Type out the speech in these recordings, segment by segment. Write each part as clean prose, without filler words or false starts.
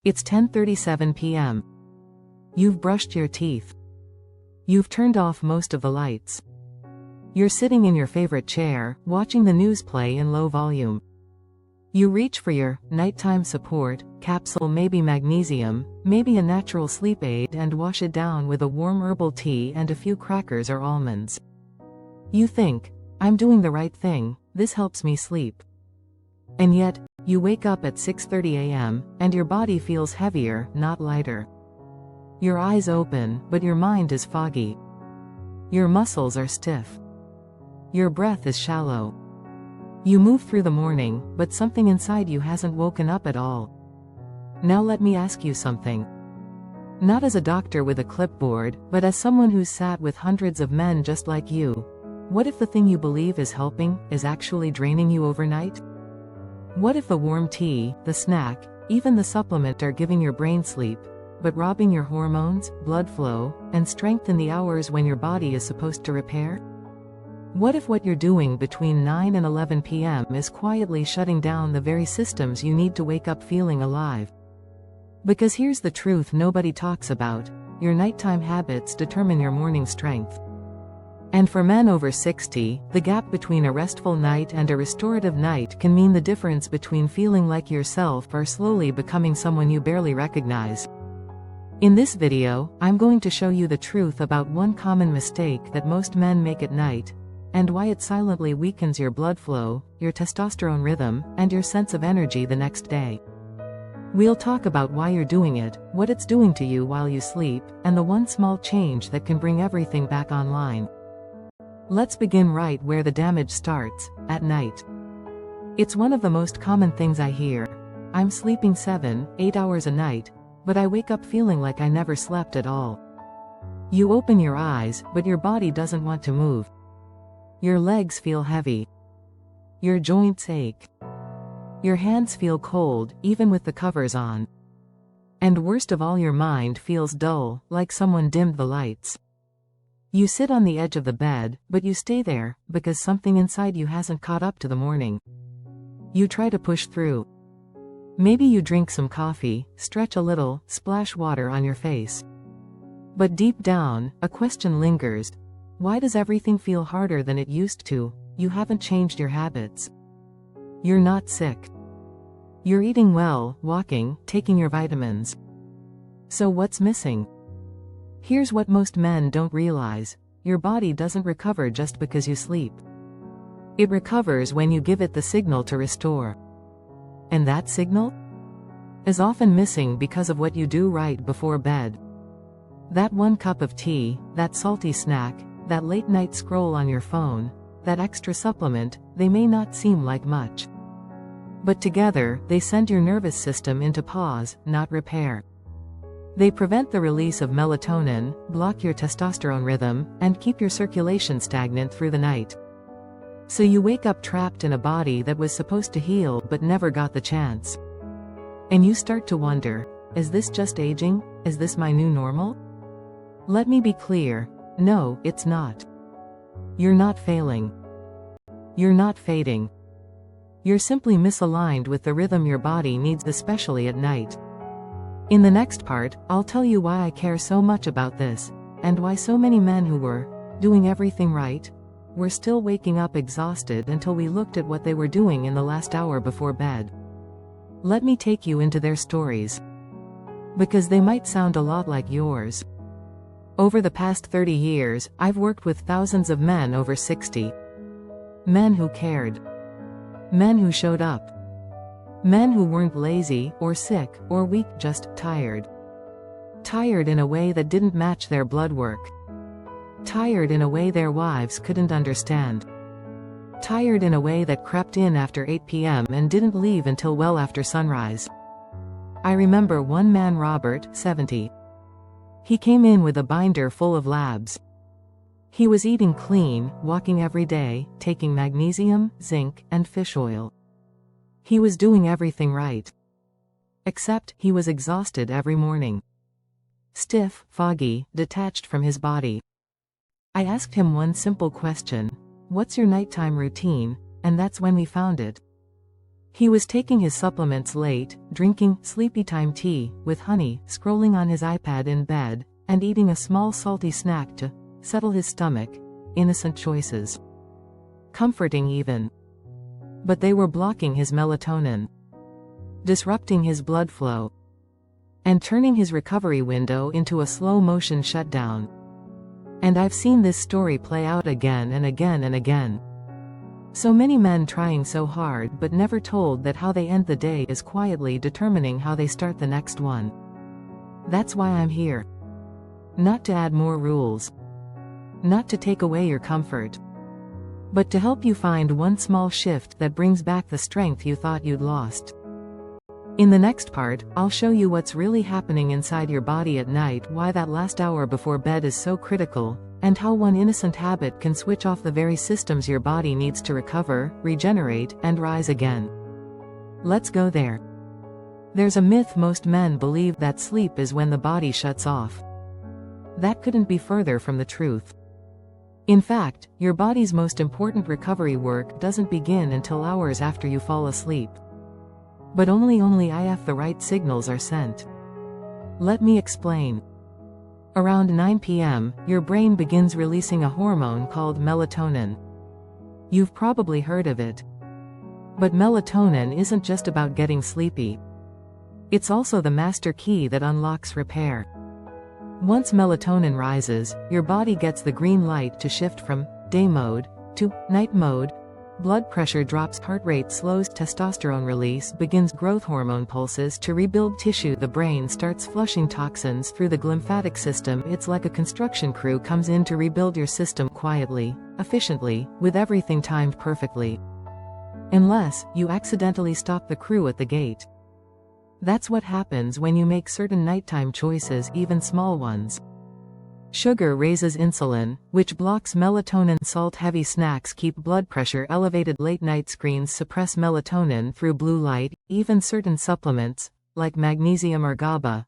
It's 10:37 p.m. You've brushed your teeth. You've turned off most of the lights. You're sitting in your favorite chair, watching the news play in low volume. You reach for your nighttime support capsule, maybe magnesium, maybe a natural sleep aid, and wash it down with a warm herbal tea and a few crackers or almonds. You think, I'm doing the right thing, this helps me sleep. And yet, you wake up at 6:30 a.m., and your body feels heavier, not lighter. Your eyes open, but your mind is foggy. Your muscles are stiff. Your breath is shallow. You move through the morning, but something inside you hasn't woken up at all. Now let me ask you something. Not as a doctor with a clipboard, but as someone who's sat with hundreds of men just like you. What if the thing you believe is helping is actually draining you overnight? What if the warm tea, the snack, even the supplement are giving your brain sleep, but robbing your hormones, blood flow, and strength in the hours when your body is supposed to repair? What if what you're doing between 9 and 11 p.m. is quietly shutting down the very systems you need to wake up feeling alive? Because here's the truth nobody talks about: your nighttime habits determine your morning strength. And for men over 60, the gap between a restful night and a restorative night can mean the difference between feeling like yourself or slowly becoming someone you barely recognize. In this video, I'm going to show you the truth about one common mistake that most men make at night, and why it silently weakens your blood flow, your testosterone rhythm, and your sense of energy the next day. We'll talk about why you're doing it, what it's doing to you while you sleep, and the one small change that can bring everything back online. Let's begin right where the damage starts, at night. It's one of the most common things I hear. I'm sleeping 7-8 hours a night, but I wake up feeling like I never slept at all. You open your eyes, but your body doesn't want to move. Your legs feel heavy. Your joints ache. Your hands feel cold, even with the covers on. And worst of all, your mind feels dull, like someone dimmed the lights. You sit on the edge of the bed, but you stay there, because something inside you hasn't caught up to the morning. You try to push through. Maybe you drink some coffee, stretch a little, splash water on your face. But deep down, a question lingers. Why does everything feel harder than it used to? You haven't changed your habits. You're not sick. You're eating well, walking, taking your vitamins. So what's missing? Here's what most men don't realize: your body doesn't recover just because you sleep. It recovers when you give it the signal to restore. And that signal is often missing because of what you do right before bed. That one cup of tea, that salty snack, that late night scroll on your phone, that extra supplement, they may not seem like much. But together, they send your nervous system into pause, not repair. They prevent the release of melatonin, block your testosterone rhythm, and keep your circulation stagnant through the night. So you wake up trapped in a body that was supposed to heal but never got the chance. And you start to wonder, is this just aging? Is this my new normal? Let me be clear, no, it's not. You're not failing. You're not fading. You're simply misaligned with the rhythm your body needs, especially at night. In the next part, I'll tell you why I care so much about this, and why so many men who were doing everything right were still waking up exhausted until we looked at what they were doing in the last hour before bed. Let me take you into their stories, because they might sound a lot like yours. Over the past 30 years, I've worked with thousands of men over 60. Men who cared. Men who showed up. Men who weren't lazy, or sick, or weak, just tired. Tired in a way that didn't match their blood work. Tired in a way their wives couldn't understand. Tired in a way that crept in after 8 p.m. and didn't leave until well after sunrise. I remember one man, Robert, 70. He came in with a binder full of labs. He was eating clean, walking every day, taking magnesium, zinc, and fish oil. He was doing everything right. Except, he was exhausted every morning. Stiff, foggy, detached from his body. I asked him one simple question: what's your nighttime routine? And that's when we found it. He was taking his supplements late, drinking sleepy time tea with honey, scrolling on his iPad in bed, and eating a small salty snack to settle his stomach. Innocent choices. Comforting even. But they were blocking his melatonin, disrupting his blood flow, and turning his recovery window into a slow-motion shutdown. And I've seen this story play out again and again and again. So many men trying so hard but never told that how they end the day is quietly determining how they start the next one. That's why I'm here. Not to add more rules. Not to take away your comfort. But to help you find one small shift that brings back the strength you thought you'd lost. In the next part, I'll show you what's really happening inside your body at night, why that last hour before bed is so critical, and how one innocent habit can switch off the very systems your body needs to recover, regenerate, and rise again. Let's go there. There's a myth most men believe that sleep is when the body shuts off. That couldn't be further from the truth. In fact, your body's most important recovery work doesn't begin until hours after you fall asleep. But only if the right signals are sent. Let me explain. Around 9 p.m., your brain begins releasing a hormone called melatonin. You've probably heard of it. But melatonin isn't just about getting sleepy. It's also the master key that unlocks repair. Once melatonin rises, your body gets the green light to shift from day mode to night mode. Blood pressure drops, heart rate slows, testosterone release begins, growth hormone pulses to rebuild tissue, the brain starts flushing toxins through the lymphatic system. It's like a construction crew comes in to rebuild your system quietly, efficiently, with everything timed perfectly. Unless you accidentally stop the crew at the gate. That's what happens when you make certain nighttime choices, even small ones. Sugar raises insulin, which blocks melatonin. Salt-heavy snacks keep blood pressure elevated. Late-night screens suppress melatonin through blue light. Even certain supplements, like magnesium or GABA,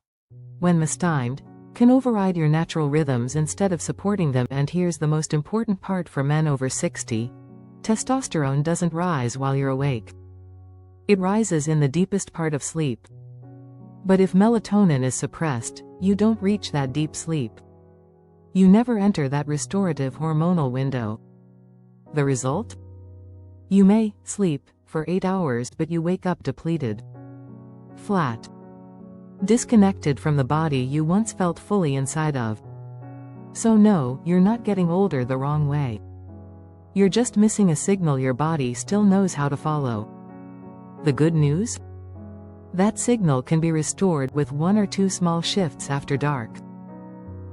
when mistimed, can override your natural rhythms instead of supporting them. And here's the most important part for men over 60. Testosterone doesn't rise while you're awake. It rises in the deepest part of sleep. But if melatonin is suppressed, you don't reach that deep sleep. You never enter that restorative hormonal window. The result? You may sleep for 8 hours, but you wake up depleted. Flat. Disconnected from the body you once felt fully inside of. So no, you're not getting older the wrong way. You're just missing a signal your body still knows how to follow. The good news? That signal can be restored with 1 or 2 small shifts after dark.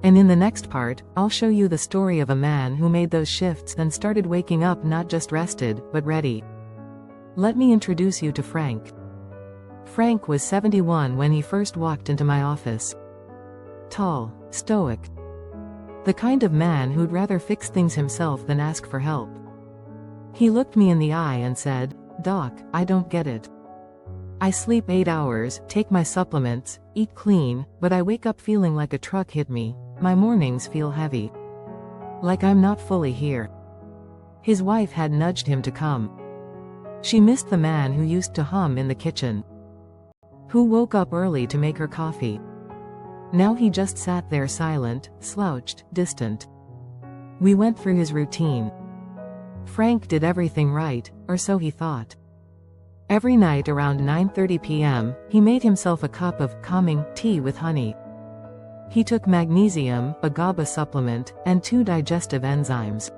And in the next part, I'll show you the story of a man who made those shifts and started waking up not just rested, but ready. Let me introduce you to Frank. Frank was 71 when he first walked into my office. Tall, stoic. The kind of man who'd rather fix things himself than ask for help. He looked me in the eye and said, "Doc, I don't get it. I sleep 8 hours, take my supplements, eat clean, but I wake up feeling like a truck hit me. My mornings feel heavy. Like I'm not fully here." His wife had nudged him to come. She missed the man who used to hum in the kitchen. Who woke up early to make her coffee. Now he just sat there silent, slouched, distant. We went through his routine. Frank did everything right, or so he thought. Every night around 9:30 p.m., he made himself a cup of calming tea with honey. He took magnesium, a GABA supplement, and 2 digestive enzymes.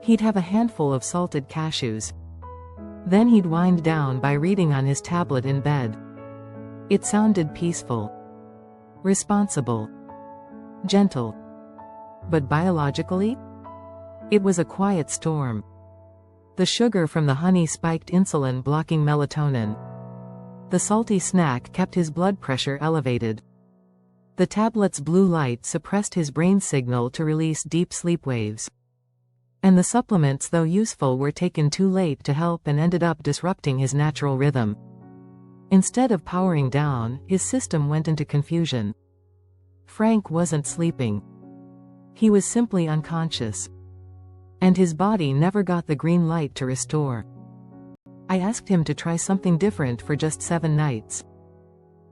He'd have a handful of salted cashews. Then he'd wind down by reading on his tablet in bed. It sounded peaceful, responsible, gentle. But biologically? It was a quiet storm. The sugar from the honey spiked insulin, blocking melatonin. The salty snack kept his blood pressure elevated. The tablet's blue light suppressed his brain signal to release deep sleep waves. And the supplements, though useful, were taken too late to help and ended up disrupting his natural rhythm. Instead of powering down, his system went into confusion. Frank wasn't sleeping. He was simply unconscious. And his body never got the green light to restore. I asked him to try something different for just 7 nights.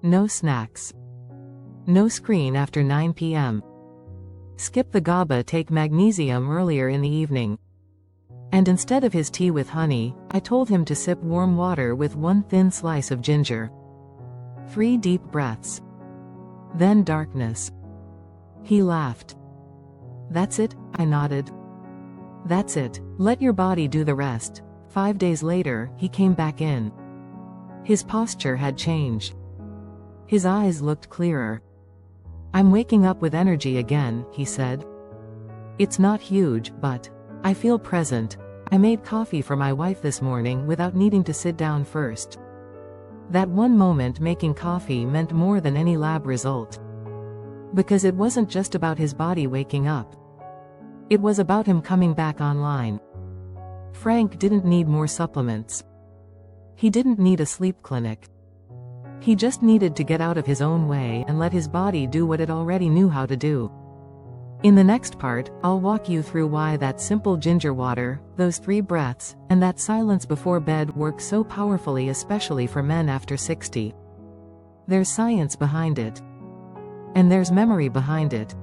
No snacks. No screen after 9 p.m. Skip the GABA, take magnesium earlier in the evening. And instead of his tea with honey, I told him to sip warm water with 1 thin slice of ginger. 3 deep breaths. Then darkness. He laughed. That's it, I nodded. That's it, let your body do the rest. 5 days later, he came back in. His posture had changed. His eyes looked clearer. I'm waking up with energy again, he said. It's not huge, but I feel present. I made coffee for my wife this morning without needing to sit down first. That one moment making coffee meant more than any lab result. Because it wasn't just about his body waking up. It was about him coming back online. Frank didn't need more supplements. He didn't need a sleep clinic. He just needed to get out of his own way and let his body do what it already knew how to do. In the next part, I'll walk you through why that simple ginger water, those 3 breaths, and that silence before bed work so powerfully, especially for men after 60. There's science behind it. And there's memory behind it.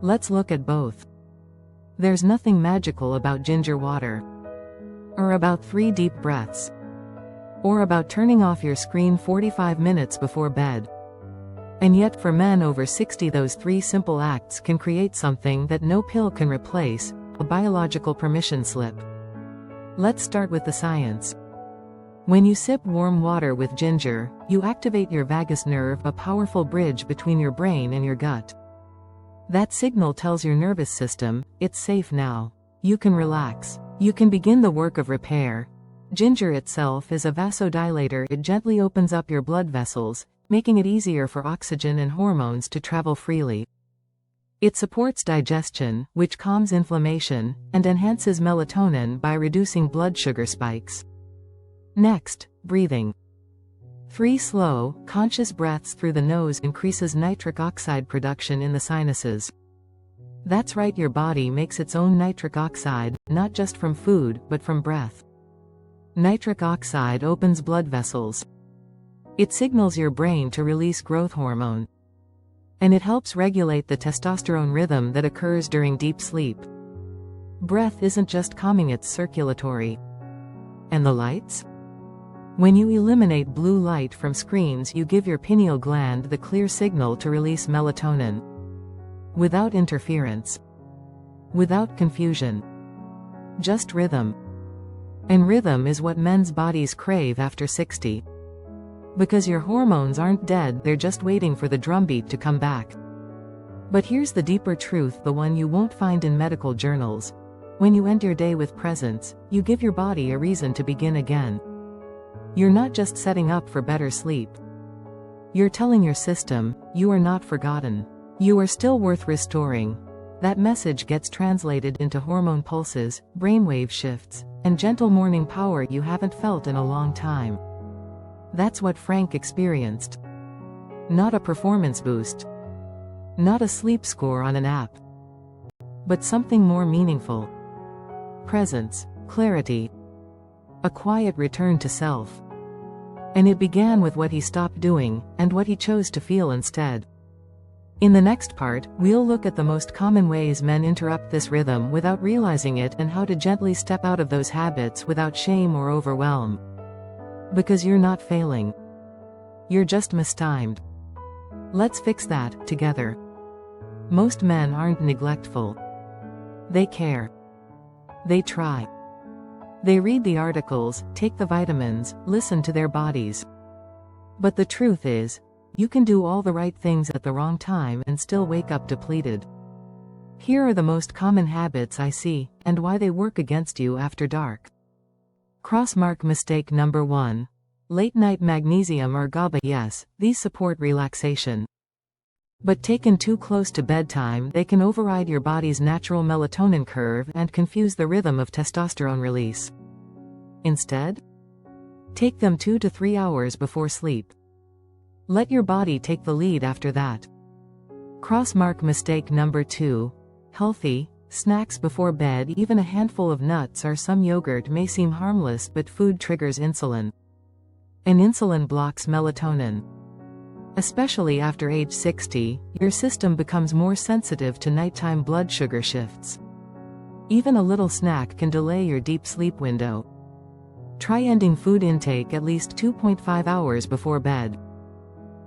Let's look at both. There's nothing magical about ginger water. Or about 3 deep breaths. Or about turning off your screen 45 minutes before bed. And yet for men over 60, those 3 simple acts can create something that no pill can replace, a biological permission slip. Let's start with the science. When you sip warm water with ginger, you activate your vagus nerve, a powerful bridge between your brain and your gut. That signal tells your nervous system, it's safe now. You can relax. You can begin the work of repair. Ginger itself is a vasodilator. It gently opens up your blood vessels, making it easier for oxygen and hormones to travel freely. It supports digestion, which calms inflammation, and enhances melatonin by reducing blood sugar spikes. Next, breathing. 3 slow, conscious breaths through the nose increases nitric oxide production in the sinuses. That's right, your body makes its own nitric oxide, not just from food, but from breath. Nitric oxide opens blood vessels. It signals your brain to release growth hormone. And it helps regulate the testosterone rhythm that occurs during deep sleep. Breath isn't just calming, it's circulatory. And the lights? When you eliminate blue light from screens, you give your pineal gland the clear signal to release melatonin. Without interference. Without confusion. Just rhythm. And rhythm is what men's bodies crave after 60. Because your hormones aren't dead, they're just waiting for the drumbeat to come back. But here's the deeper truth, the one you won't find in medical journals. When you end your day with presence, you give your body a reason to begin again. You're not just setting up for better sleep. You're telling your system, you are not forgotten. You are still worth restoring. That message gets translated into hormone pulses, brainwave shifts, and gentle morning power you haven't felt in a long time. That's what Frank experienced. Not a performance boost. Not a sleep score on an app. But something more meaningful. Presence, clarity. A quiet return to self. And it began with what he stopped doing, and what he chose to feel instead. In the next part, we'll look at the most common ways men interrupt this rhythm without realizing it, and how to gently step out of those habits without shame or overwhelm. Because you're not failing. You're just mistimed. Let's fix that, together. Most men aren't neglectful. They care. They try. They read the articles, take the vitamins, listen to their bodies. But the truth is, you can do all the right things at the wrong time and still wake up depleted. Here are the most common habits I see, and why they work against you after dark. Crossmark mistake number 1. Late night magnesium or GABA. Yes, these support relaxation. But taken too close to bedtime, they can override your body's natural melatonin curve and confuse the rhythm of testosterone release. Instead, take them 2 to 3 hours before sleep. Let your body take the lead after that. Crossmark mistake number 2. Healthy, snacks before bed, even a handful of nuts or some yogurt may seem harmless, but food triggers insulin. And insulin blocks melatonin. Especially after age 60, your system becomes more sensitive to nighttime blood sugar shifts. Even a little snack can delay your deep sleep window. Try ending food intake at least 2.5 hours before bed.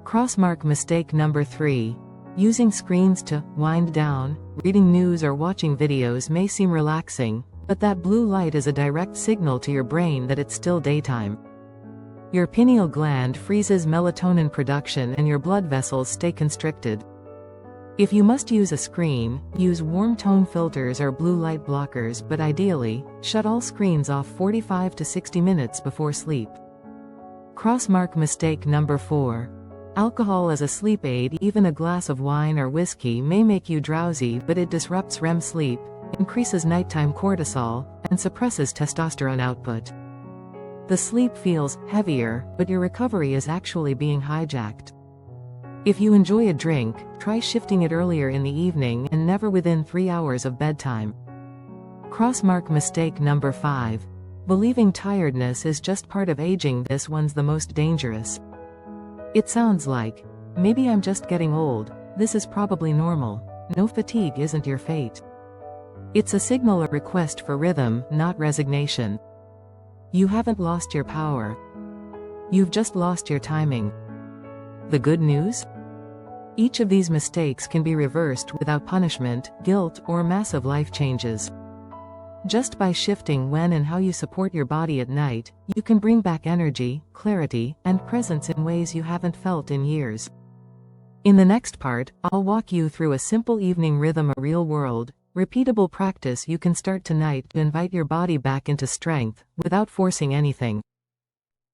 Crossmark mistake number 3. Using screens to wind down. Reading news or watching videos may seem relaxing, but that blue light is a direct signal to your brain that it's still daytime. Your pineal gland freezes melatonin production and your blood vessels stay constricted. If you must use a screen, use warm tone filters or blue light blockers, but ideally, shut all screens off 45 to 60 minutes before sleep. Crossmark mistake number 4. Alcohol as a sleep aid. Even a glass of wine or whiskey may make you drowsy, but it disrupts REM sleep, increases nighttime cortisol, and suppresses testosterone output. The sleep feels heavier, but your recovery is actually being hijacked. If you enjoy a drink, try shifting it earlier in the evening and never within 3 hours of bedtime. Crossmark mistake number 5. Believing tiredness is just part of aging. This one's the most dangerous. It sounds like, maybe I'm just getting old, this is probably normal. No, fatigue isn't your fate. It's a signal, a request for rhythm, not resignation. You haven't lost your power. You've just lost your timing. The good news? Each of these mistakes can be reversed without punishment, guilt, or massive life changes. Just by shifting when and how you support your body at night, you can bring back energy, clarity, and presence in ways you haven't felt in years. In the next part, I'll walk you through a simple evening rhythm, a real-world, repeatable practice you can start tonight to invite your body back into strength, without forcing anything.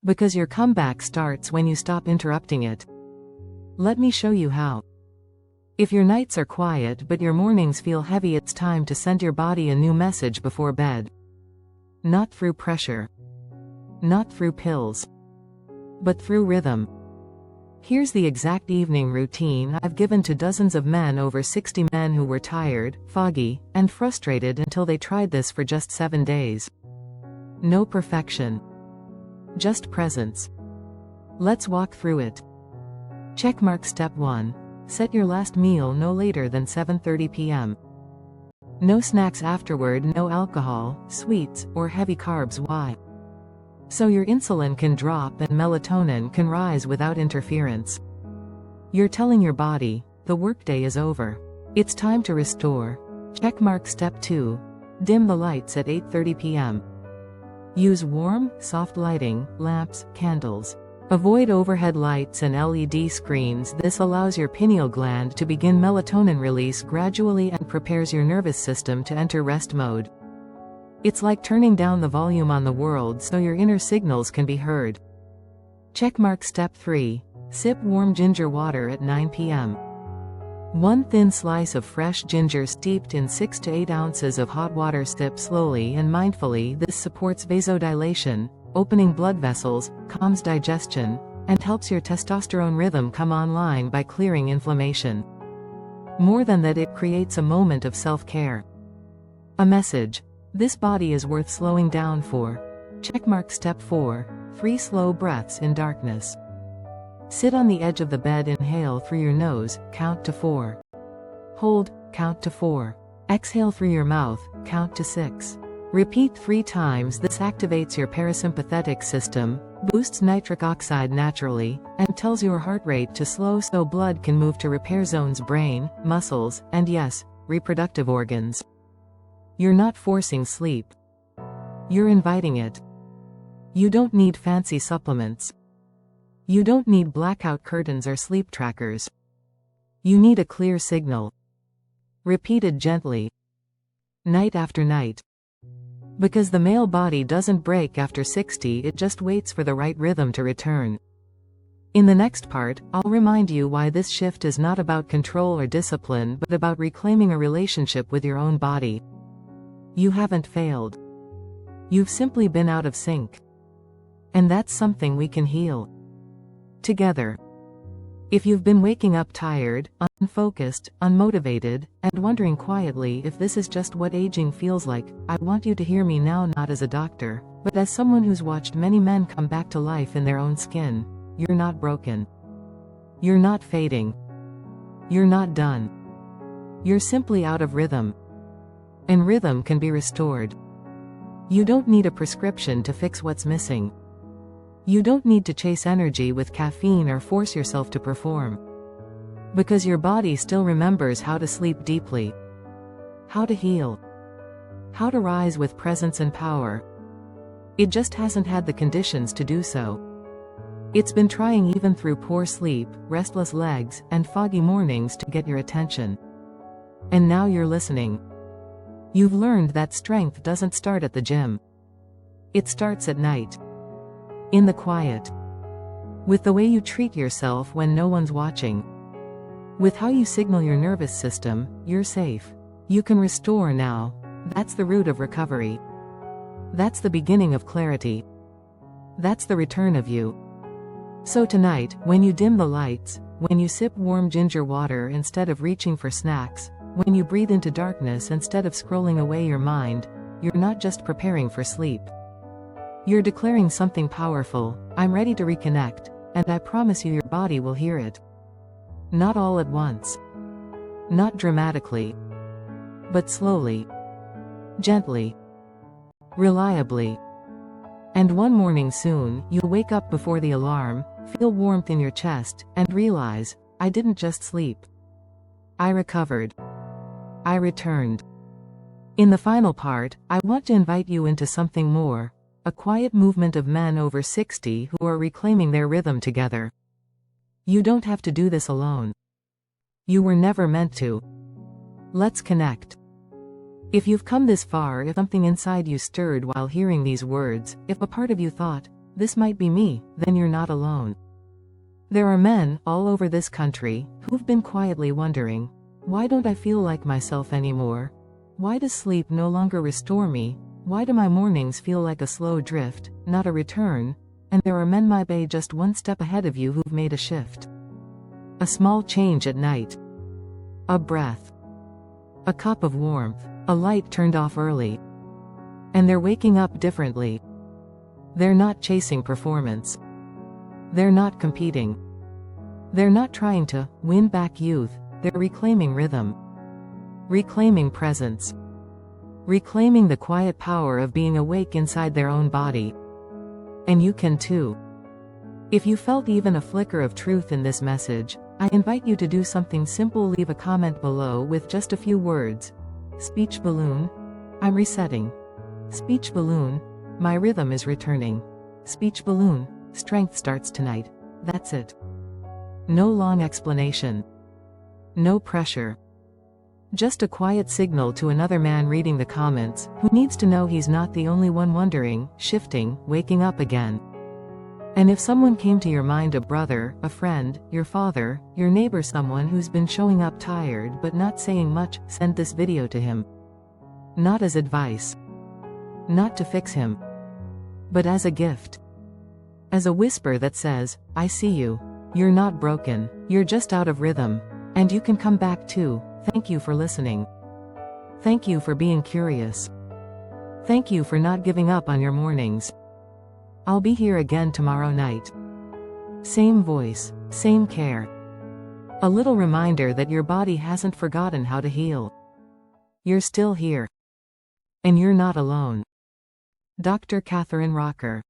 Because your comeback starts when you stop interrupting it. Let me show you how. If your nights are quiet but your mornings feel heavy, it's time to send your body a new message before bed. Not through pressure. Not through pills. But through rhythm. Here's the exact evening routine I've given to dozens of men, over 60 men who were tired, foggy, and frustrated until they tried this for just 7 days. No perfection. Just presence. Let's walk through it. Checkmark step 1. Set your last meal no later than 7:30 p.m. No snacks afterward, no alcohol, sweets, or heavy carbs. Why? So your insulin can drop and melatonin can rise without interference. You're telling your body, the workday is over. It's time to restore. Checkmark step 2. Dim the lights at 8:30 p.m. Use warm, soft lighting, lamps, candles. Avoid overhead lights and LED screens. This allows your pineal gland to begin melatonin release gradually and prepares your nervous system to enter rest mode. It's like turning down the volume on the world so your inner signals can be heard. Checkmark step 3. Sip warm ginger water at 9 p.m. 1 thin slice of fresh ginger steeped in 6 to 8 ounces of hot water. Sip slowly and mindfully. This supports vasodilation, opening blood vessels, calms digestion, and helps your testosterone rhythm come online by clearing inflammation. More than that, it creates a moment of self-care. A message. This body is worth slowing down for. Checkmark step 4. 3 slow breaths in darkness. Sit on the edge of the bed, inhale through your nose, count to 4. Hold, count to 4. Exhale through your mouth, count to 6. Repeat 3 times. This activates your parasympathetic system, boosts nitric oxide naturally, and tells your heart rate to slow so blood can move to repair zones, brain, muscles, and yes, reproductive organs. You're not forcing sleep. You're inviting it. You don't need fancy supplements. You don't need blackout curtains or sleep trackers. You need a clear signal. Repeated gently. Night after night. Because the male body doesn't break after 60, it just waits for the right rhythm to return. In the next part, I'll remind you why this shift is not about control or discipline, but about reclaiming a relationship with your own body. You haven't failed. You've simply been out of sync. And that's something we can heal. Together. If you've been waking up tired, unfocused, unmotivated, and wondering quietly if this is just what aging feels like, I want you to hear me now, not as a doctor, but as someone who's watched many men come back to life in their own skin. You're not broken. You're not fading. You're not done. You're simply out of rhythm. And rhythm can be restored. You don't need a prescription to fix what's missing. You don't need to chase energy with caffeine or force yourself to perform. Because your body still remembers how to sleep deeply, how to heal, how to rise with presence and power. It just hasn't had the conditions to do so. It's been trying even through poor sleep, restless legs, and foggy mornings to get your attention. And now you're listening. You've learned that strength doesn't start at the gym. It starts at night. In the quiet. With the way you treat yourself when no one's watching. With how you signal your nervous system, you're safe. You can restore now. That's the root of recovery. That's the beginning of clarity. That's the return of you. So tonight, when you dim the lights, when you sip warm ginger water instead of reaching for snacks, when you breathe into darkness instead of scrolling away your mind, you're not just preparing for sleep. You're declaring something powerful. I'm ready to reconnect, and I promise you your body will hear it. Not all at once. Not dramatically. But slowly. Gently. Reliably. And one morning soon, you'll wake up before the alarm, feel warmth in your chest, and realize, I didn't just sleep. I recovered. I returned. In the final part, I want to invite you into something more. A quiet movement of men over 60 who are reclaiming their rhythm together. You don't have to do this alone. You were never meant to. Let's connect. If you've come this far, if something inside you stirred while hearing these words, if a part of you thought, this might be me, then you're not alone. There are men all over this country who've been quietly wondering, why don't I feel like myself anymore? Why does sleep no longer restore me? Why do my mornings feel like a slow drift, not a return? And there are men my bay just one step ahead of you who've made a shift. A small change at night. A breath. A cup of warmth. A light turned off early. And they're waking up differently. They're not chasing performance. They're not competing. They're not trying to win back youth. They're reclaiming rhythm. Reclaiming presence. Reclaiming the quiet power of being awake inside their own body. And you can too. If you felt even a flicker of truth in this message, I invite you to do something simple. Leave a comment below with just a few words. Speech balloon. I'm resetting. Speech balloon. My rhythm is returning. Speech balloon. Strength starts tonight. That's it. No long explanation. No pressure. Just a quiet signal to another man reading the comments, who needs to know he's not the only one wondering, shifting, waking up again. And if someone came to your mind, a brother, a friend, your father, your neighbor, someone who's been showing up tired but not saying much, send this video to him. Not as advice. Not to fix him. But as a gift. As a whisper that says, I see you. You're not broken. You're just out of rhythm. And you can come back too. Thank you for listening. Thank you for being curious. Thank you for not giving up on your mornings. I'll be here again tomorrow night. Same voice, same care. A little reminder that your body hasn't forgotten how to heal. You're still here. And you're not alone. Dr. Catherine Rocker.